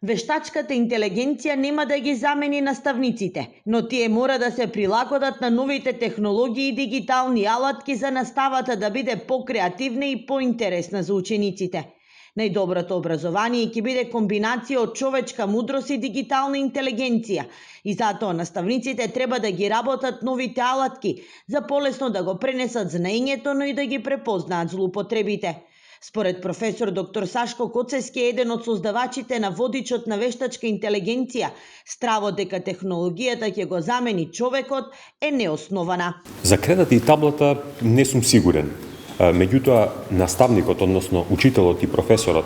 Вештачката интелигенција нема да ги замени наставниците, но тие мора да се прилагодат на новите технологии и дигитални алатки за наставата да биде покреативна и поинтересна за учениците. Најдоброто образование ќе биде комбинација од човечка мудрост и дигитална интелигенција и затоа наставниците треба да ги работат новите алатки за полесно да го пренесат знаењето, но и да ги препознаат злоупотребите. Според професор доктор Сашко Коцески, еден од создавачите на водичот на вештачка интелигенција, стравот дека технологијата ќе го замени човекот е неоснована. За кредата и таблата не сум сигурен. Меѓутоа, наставникот, односно учителот и професорот,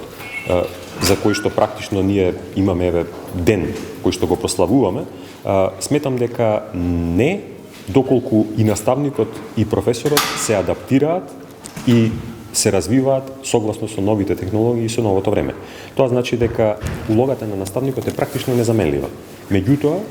за кој што практично ние имаме ден кој што го прославуваме, сметам дека не, доколку и наставникот и професорот се адаптираат и се развиваат согласно со новите технологии и со новото време. Тоа значи дека улогата на наставникот е практично незаменлива. Меѓутоа,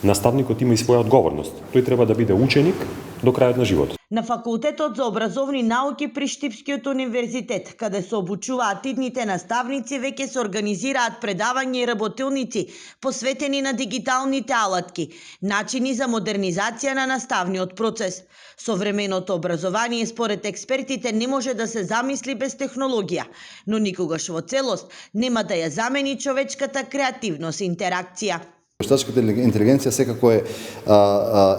наставникот има и своја одговорност. Тој треба да биде ученик до крајот на животот. На Факултетот за образовни науки при Штипскиот универзитет, каде се обучуваат идните наставници, веќе се организираат предавања и работилници посветени на дигиталните алатки, начини за модернизација на наставниот процес. Современото образование, според експертите, не може да се замисли без технологија, но никогаш во целост нема да ја замени човечката креативност и интеракција. Вештачката интелигенција секако е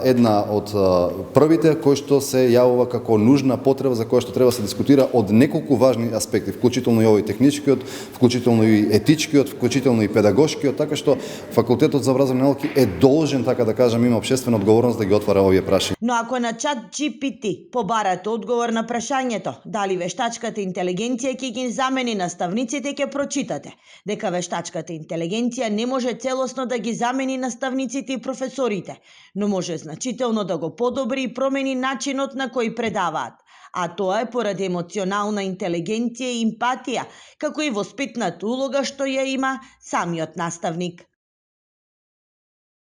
една од првите кои што се јавува како нужна потреба за која што треба да се дискутира од неколку важни аспекти, вклучително и овој техничкиот, вклучително и етичкиот, вклучително и педагошкиот, така што Факултетот за образовни науки е должен, така да кажам, има општествена одговорност да ги отвара овие прашања. Но ако на ChatGPT побарате одговор на прашањето дали вештачката интелигенција ќе ги замени наставниците, ќе прочитате дека вештачката интелигенција не може целосно да ги замени наставниците и професорите, но може значително да го подобри и промени начинот на кој предаваат. А тоа е поради емоционална интелигенција и емпатија, како и воспитната улога што ја има самиот наставник.